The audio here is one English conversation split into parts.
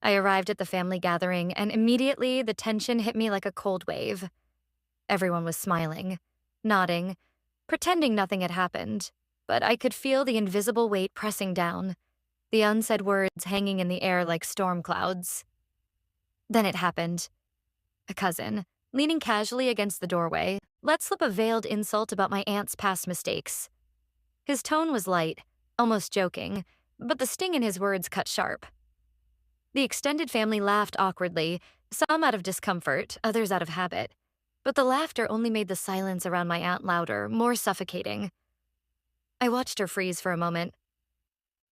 I arrived at the family gathering, and immediately the tension hit me like a cold wave. Everyone was smiling, nodding, pretending nothing had happened, but I could feel the invisible weight pressing down, the unsaid words hanging in the air like storm clouds. Then it happened. A cousin, leaning casually against the doorway, let slip a veiled insult about my aunt's past mistakes. His tone was light, almost joking, but the sting in his words cut sharp. The extended family laughed awkwardly, some out of discomfort, others out of habit. But the laughter only made the silence around my aunt louder, more suffocating. I watched her freeze for a moment.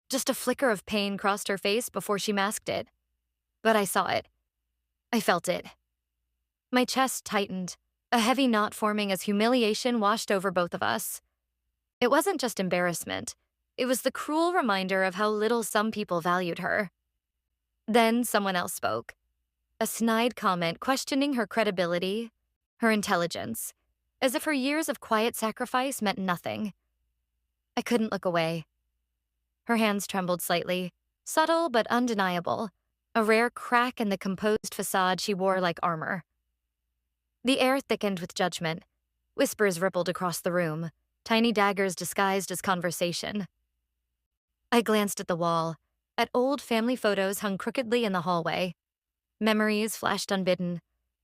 Just a flicker of pain crossed her face before she masked it. But I saw it. I felt it. My chest tightened, a heavy knot forming as humiliation washed over both of us. It wasn't just embarrassment. It was the cruel reminder of how little some people valued her. Then someone else spoke. A snide comment questioning her credibility, her intelligence, as if her years of quiet sacrifice meant nothing. I couldn't look away. Her hands trembled slightly, subtle but undeniable, a rare crack in the composed facade she wore like armor. The air thickened with judgment. Whispers rippled across the room, tiny daggers disguised as conversation. I glanced at the wall, at old family photos hung crookedly in the hallway. Memories flashed unbidden.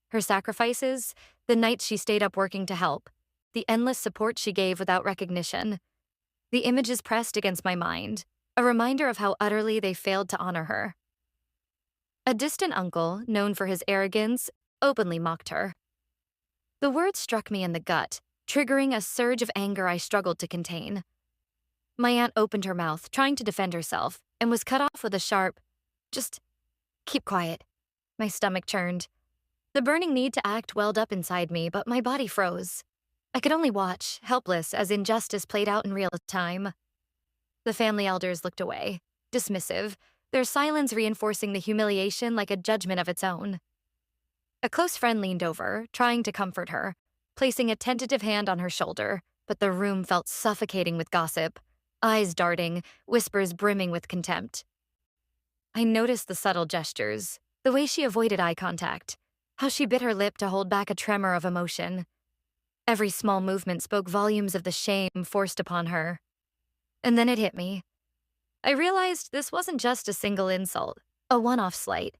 Her sacrifices, the nights she stayed up working to help, the endless support she gave without recognition. The images pressed against my mind, a reminder of how utterly they failed to honor her. A distant uncle, known for his arrogance, openly mocked her. The words struck me in the gut, triggering a surge of anger I struggled to contain. My aunt opened her mouth, trying to defend herself, and was cut off with a sharp, "Just keep quiet." My stomach churned. The burning need to act welled up inside me, but my body froze. I could only watch, helpless as injustice played out in real time. The family elders looked away, dismissive, their silence reinforcing the humiliation like a judgment of its own. A close friend leaned over, trying to comfort her, placing a tentative hand on her shoulder, but the room felt suffocating with gossip, eyes darting, whispers brimming with contempt. I noticed the subtle gestures, the way she avoided eye contact, how she bit her lip to hold back a tremor of emotion. Every small movement spoke volumes of the shame forced upon her. And then it hit me. I realized this wasn't just a single insult, a one-off slight.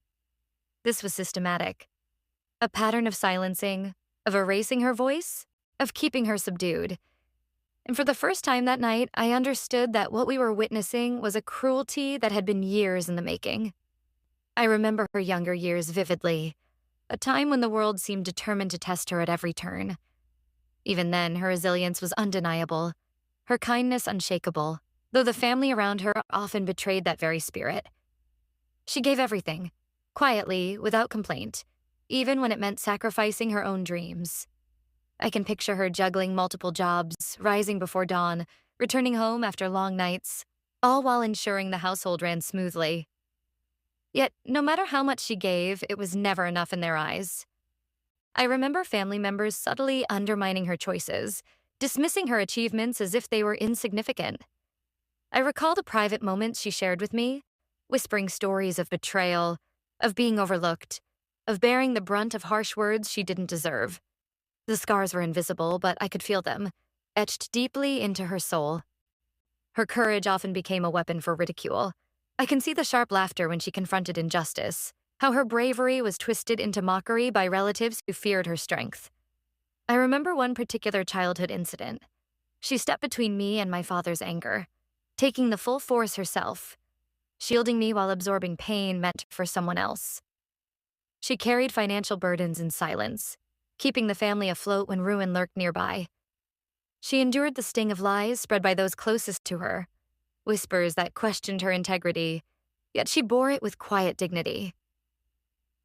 This was systematic. A pattern of silencing, of erasing her voice, of keeping her subdued. And for the first time that night, I understood that what we were witnessing was a cruelty that had been years in the making. I remember her younger years vividly, a time when the world seemed determined to test her at every turn. Even then, her resilience was undeniable, her kindness unshakable, though the family around her often betrayed that very spirit. She gave everything, quietly, without complaint, even when it meant sacrificing her own dreams. I can picture her juggling multiple jobs, rising before dawn, returning home after long nights, all while ensuring the household ran smoothly. Yet, no matter how much she gave, it was never enough in their eyes. I remember family members subtly undermining her choices, dismissing her achievements as if they were insignificant. I recall the private moments she shared with me, whispering stories of betrayal, of being overlooked, of bearing the brunt of harsh words she didn't deserve. The scars were invisible, but I could feel them, etched deeply into her soul. Her courage often became a weapon for ridicule. I can see the sharp laughter when she confronted injustice, how her bravery was twisted into mockery by relatives who feared her strength. I remember one particular childhood incident. She stepped between me and my father's anger, taking the full force herself, shielding me while absorbing pain meant for someone else. She carried financial burdens in silence, keeping the family afloat when ruin lurked nearby. She endured the sting of lies spread by those closest to her, whispers that questioned her integrity, yet she bore it with quiet dignity.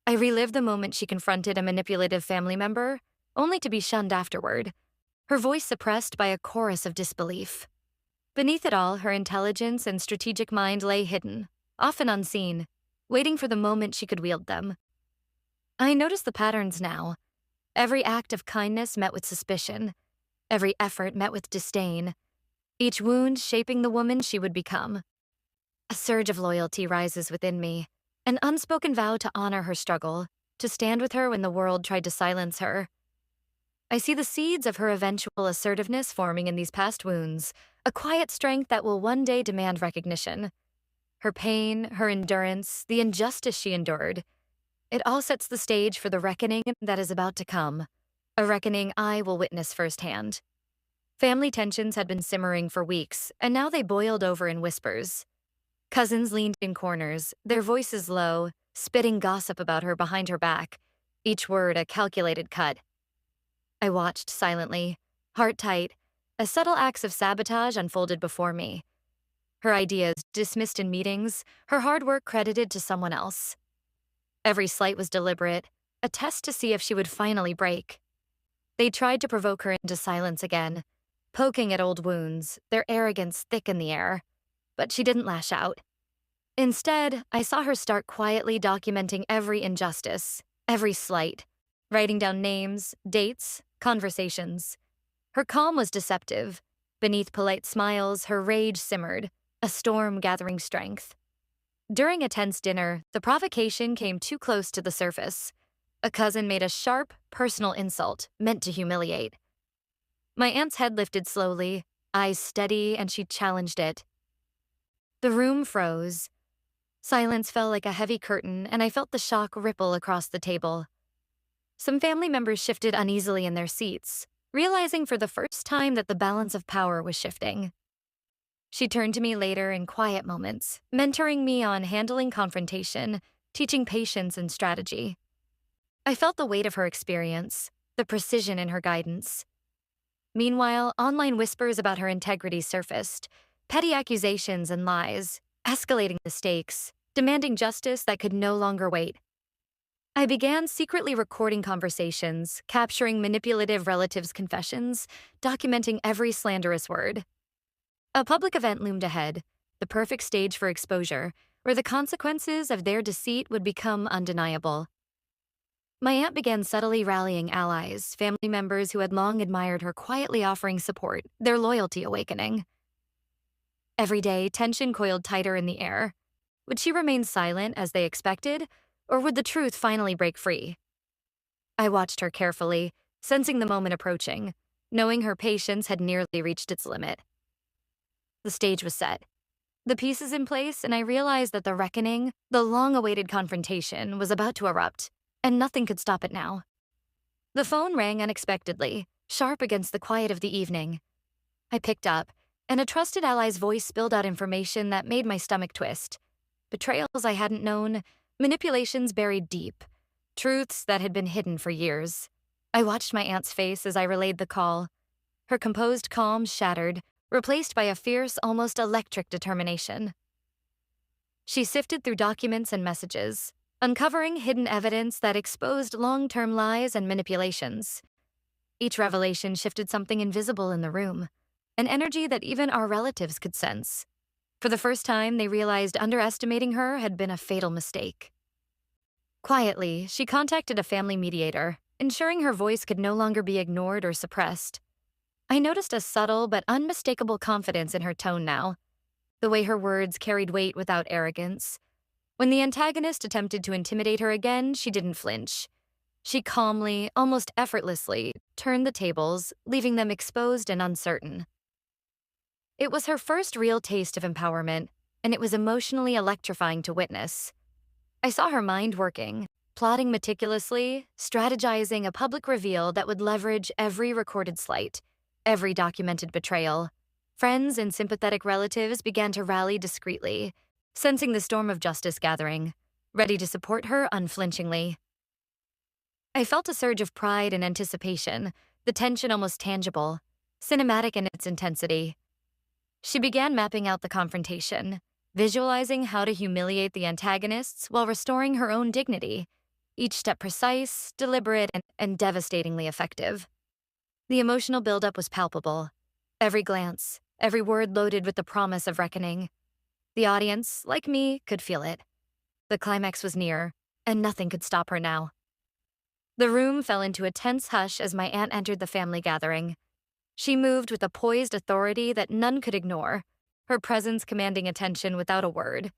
I relived the moment she confronted a manipulative family member, only to be shunned afterward, her voice suppressed by a chorus of disbelief. Beneath it all, her intelligence and strategic mind lay hidden, often unseen, waiting for the moment she could wield them. I noticed the patterns now. Every act of kindness met with suspicion, every effort met with disdain, each wound shaping the woman she would become. A surge of loyalty rises within me, an unspoken vow to honor her struggle, to stand with her when the world tried to silence her. I see the seeds of her eventual assertiveness forming in these past wounds, a quiet strength that will one day demand recognition. Her pain, her endurance, the injustice she endured, it all sets the stage for the reckoning that is about to come, a reckoning I will witness firsthand. Family tensions had been simmering for weeks, and now they boiled over in whispers. Cousins leaned in corners, their voices low, spitting gossip about her behind her back, each word a calculated cut. I watched silently, heart tight, as subtle acts of sabotage unfolded before me. Her ideas dismissed in meetings, her hard work credited to someone else. Every slight was deliberate, a test to see if she would finally break. They tried to provoke her into silence again, poking at old wounds, their arrogance thick in the air. But she didn't lash out. Instead, I saw her start quietly documenting every injustice, every slight, writing down names, dates, conversations. Her calm was deceptive. Beneath polite smiles, her rage simmered, a storm gathering strength. During a tense dinner, the provocation came too close to the surface. A cousin made a sharp, personal insult, meant to humiliate. My aunt's head lifted slowly, eyes steady, and she challenged it. The room froze. Silence fell like a heavy curtain, and I felt the shock ripple across the table. Some family members shifted uneasily in their seats, realizing for the first time that the balance of power was shifting. She turned to me later in quiet moments, mentoring me on handling confrontation, teaching patience and strategy. I felt the weight of her experience, the precision in her guidance. Meanwhile, online whispers about her integrity surfaced, petty accusations and lies, escalating the stakes, demanding justice that could no longer wait. I began secretly recording conversations, capturing manipulative relatives' confessions, documenting every slanderous word. A public event loomed ahead, the perfect stage for exposure, where the consequences of their deceit would become undeniable. My aunt began subtly rallying allies, family members who had long admired her quietly offering support, their loyalty awakening. Every day, tension coiled tighter in the air. Would she remain silent as they expected, or would the truth finally break free? I watched her carefully, sensing the moment approaching, knowing her patience had nearly reached its limit. The stage was set, the pieces in place, and I realized that the reckoning, the long-awaited confrontation, was about to erupt, and nothing could stop it now. The phone rang unexpectedly, sharp against the quiet of the evening. I picked up, and a trusted ally's voice spilled out information that made my stomach twist. Betrayals I hadn't known, manipulations buried deep, truths that had been hidden for years. I watched my aunt's face as I relayed the call. Her composed calm shattered, replaced by a fierce, almost electric determination. She sifted through documents and messages, uncovering hidden evidence that exposed long-term lies and manipulations. Each revelation shifted something invisible in the room, an energy that even our relatives could sense. For the first time, they realized underestimating her had been a fatal mistake. Quietly, she contacted a family mediator, ensuring her voice could no longer be ignored or suppressed. I noticed a subtle but unmistakable confidence in her tone now, the way her words carried weight without arrogance. When the antagonist attempted to intimidate her again, she didn't flinch. She calmly, almost effortlessly, turned the tables, leaving them exposed and uncertain. It was her first real taste of empowerment, and it was emotionally electrifying to witness. I saw her mind working, plotting meticulously, strategizing a public reveal that would leverage every recorded slight, every documented betrayal. Friends and sympathetic relatives began to rally discreetly, sensing the storm of justice gathering, ready to support her unflinchingly. I felt a surge of pride and anticipation, the tension almost tangible, cinematic in its intensity. She began mapping out the confrontation, visualizing how to humiliate the antagonists while restoring her own dignity, each step precise, deliberate, and devastatingly effective. The emotional buildup was palpable. Every glance, every word loaded with the promise of reckoning. The audience, like me, could feel it. The climax was near, and nothing could stop her now. The room fell into a tense hush as my aunt entered the family gathering. She moved with a poised authority that none could ignore, her presence commanding attention without a word.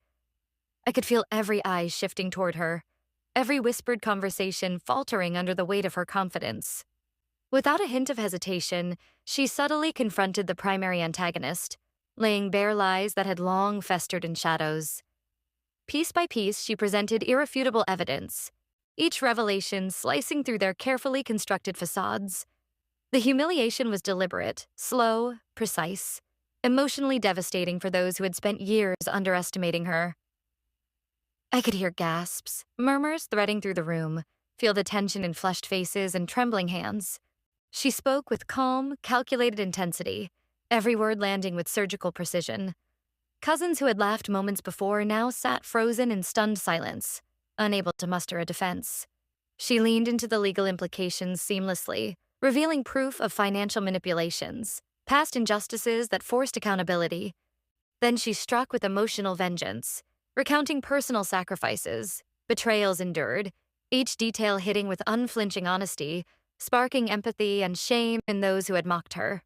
I could feel every eye shifting toward her, every whispered conversation faltering under the weight of her confidence. Without a hint of hesitation, she subtly confronted the primary antagonist, laying bare lies that had long festered in shadows. Piece by piece, she presented irrefutable evidence, each revelation slicing through their carefully constructed facades. The humiliation was deliberate, slow, precise, emotionally devastating for those who had spent years underestimating her. I could hear gasps, murmurs threading through the room, feel the tension in flushed faces and trembling hands. She spoke with calm, calculated intensity, every word landing with surgical precision. Cousins who had laughed moments before now sat frozen in stunned silence, unable to muster a defense. She leaned into the legal implications seamlessly, revealing proof of financial manipulations, past injustices that forced accountability. Then she struck with emotional vengeance, recounting personal sacrifices, betrayals endured, each detail hitting with unflinching honesty, sparking empathy and shame in those who had mocked her.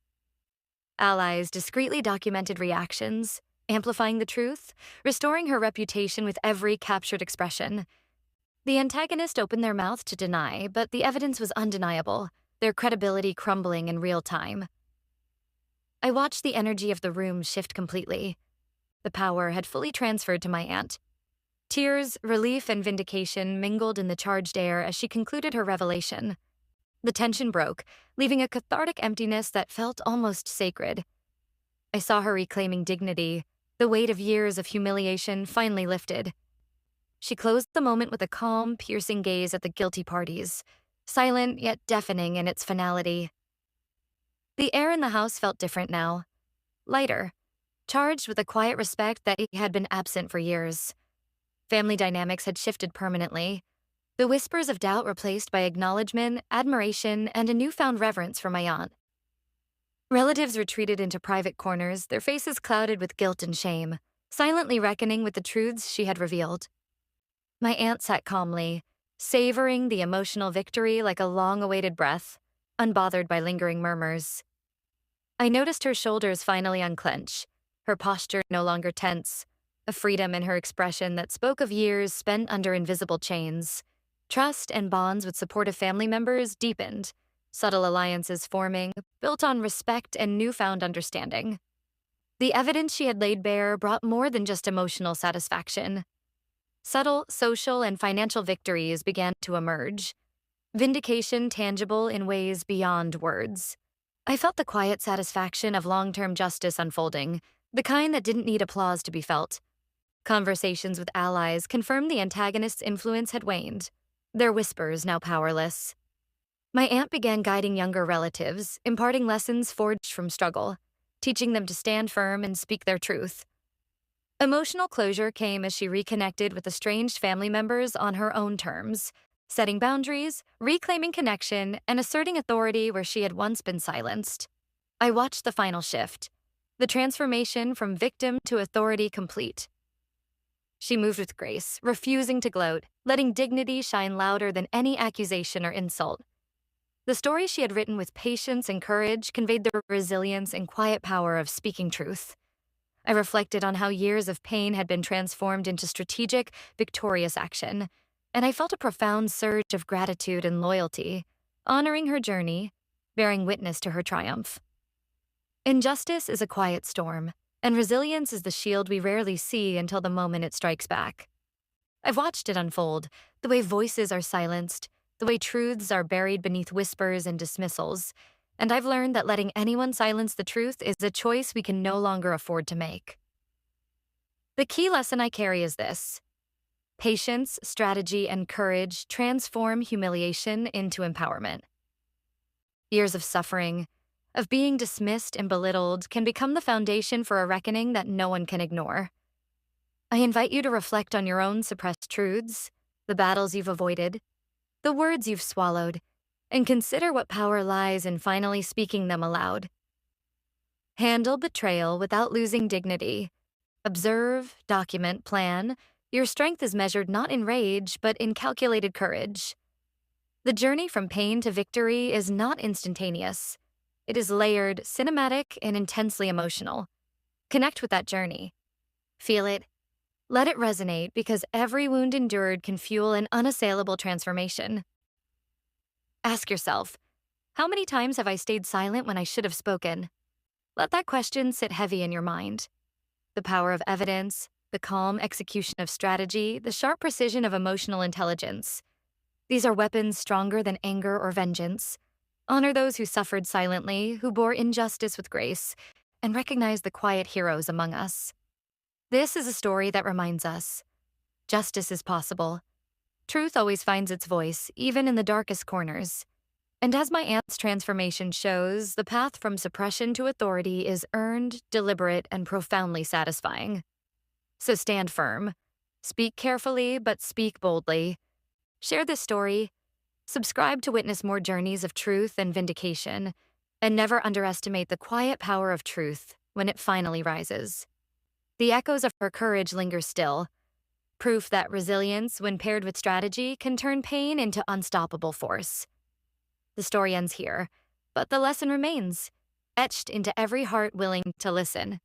Allies discreetly documented reactions, amplifying the truth, restoring her reputation with every captured expression. The antagonist opened their mouth to deny, but the evidence was undeniable, their credibility crumbling in real time. I watched the energy of the room shift completely. The power had fully transferred to my aunt. Tears, relief, and vindication mingled in the charged air as she concluded her revelation. The tension broke, leaving a cathartic emptiness that felt almost sacred. I saw her reclaiming dignity, the weight of years of humiliation finally lifted. She closed the moment with a calm, piercing gaze at the guilty parties, silent yet deafening in its finality. The air in the house felt different now, lighter, charged with a quiet respect that had been absent for years. Family dynamics had shifted permanently, the whispers of doubt replaced by acknowledgement, admiration, and a newfound reverence for my aunt. Relatives retreated into private corners, their faces clouded with guilt and shame, silently reckoning with the truths she had revealed. My aunt sat calmly, savoring the emotional victory like a long-awaited breath, unbothered by lingering murmurs. I noticed her shoulders finally unclench, her posture no longer tense, a freedom in her expression that spoke of years spent under invisible chains. Trust and bonds with supportive family members deepened, subtle alliances forming, built on respect and newfound understanding. The evidence she had laid bare brought more than just emotional satisfaction. Subtle social and financial victories began to emerge, vindication tangible in ways beyond words. I felt the quiet satisfaction of long-term justice unfolding, the kind that didn't need applause to be felt. Conversations with allies confirmed the antagonist's influence had waned, their whispers now powerless. My aunt began guiding younger relatives, imparting lessons forged from struggle, teaching them to stand firm and speak their truth. Emotional closure came as she reconnected with estranged family members on her own terms, setting boundaries, reclaiming connection, and asserting authority where she had once been silenced. I watched the final shift, the transformation from victim to authority complete. She moved with grace, refusing to gloat, letting dignity shine louder than any accusation or insult. The story she had written with patience and courage conveyed the resilience and quiet power of speaking truth. I reflected on how years of pain had been transformed into strategic, victorious action, and I felt a profound surge of gratitude and loyalty, honoring her journey, bearing witness to her triumph. Injustice is a quiet storm, and resilience is the shield we rarely see until the moment it strikes back. I've watched it unfold, the way voices are silenced, the way truths are buried beneath whispers and dismissals, and I've learned that letting anyone silence the truth is a choice we can no longer afford to make. The key lesson I carry is this: patience, strategy, and courage transform humiliation into empowerment. Years of suffering, of being dismissed and belittled, can become the foundation for a reckoning that no one can ignore. I invite you to reflect on your own suppressed truths, the battles you've avoided, the words you've swallowed, and consider what power lies in finally speaking them aloud. Handle betrayal without losing dignity. Observe, document, plan. Your strength is measured not in rage, but in calculated courage. The journey from pain to victory is not instantaneous. It is layered, cinematic, and intensely emotional. Connect with that journey. Feel it, Let it resonate because every wound endured can fuel an unassailable transformation. Ask yourself, how many times have I stayed silent when I should have spoken? Let that question sit heavy in your mind. The power of evidence, the calm execution of strategy, the sharp precision of emotional intelligence. These are weapons stronger than anger or vengeance. Honor those who suffered silently, who bore injustice with grace, and recognize the quiet heroes among us. This is a story that reminds us justice is possible. Truth always finds its voice, even in the darkest corners. And as my aunt's transformation shows, the path from suppression to authority is earned, deliberate, and profoundly satisfying. So stand firm. Speak carefully, but speak boldly. Share this story. Subscribe to witness more journeys of truth and vindication. And never underestimate the quiet power of truth when it finally rises. The echoes of her courage linger still, proof that resilience, when paired with strategy, can turn pain into unstoppable force. The story ends here, but the lesson remains, etched into every heart willing to listen.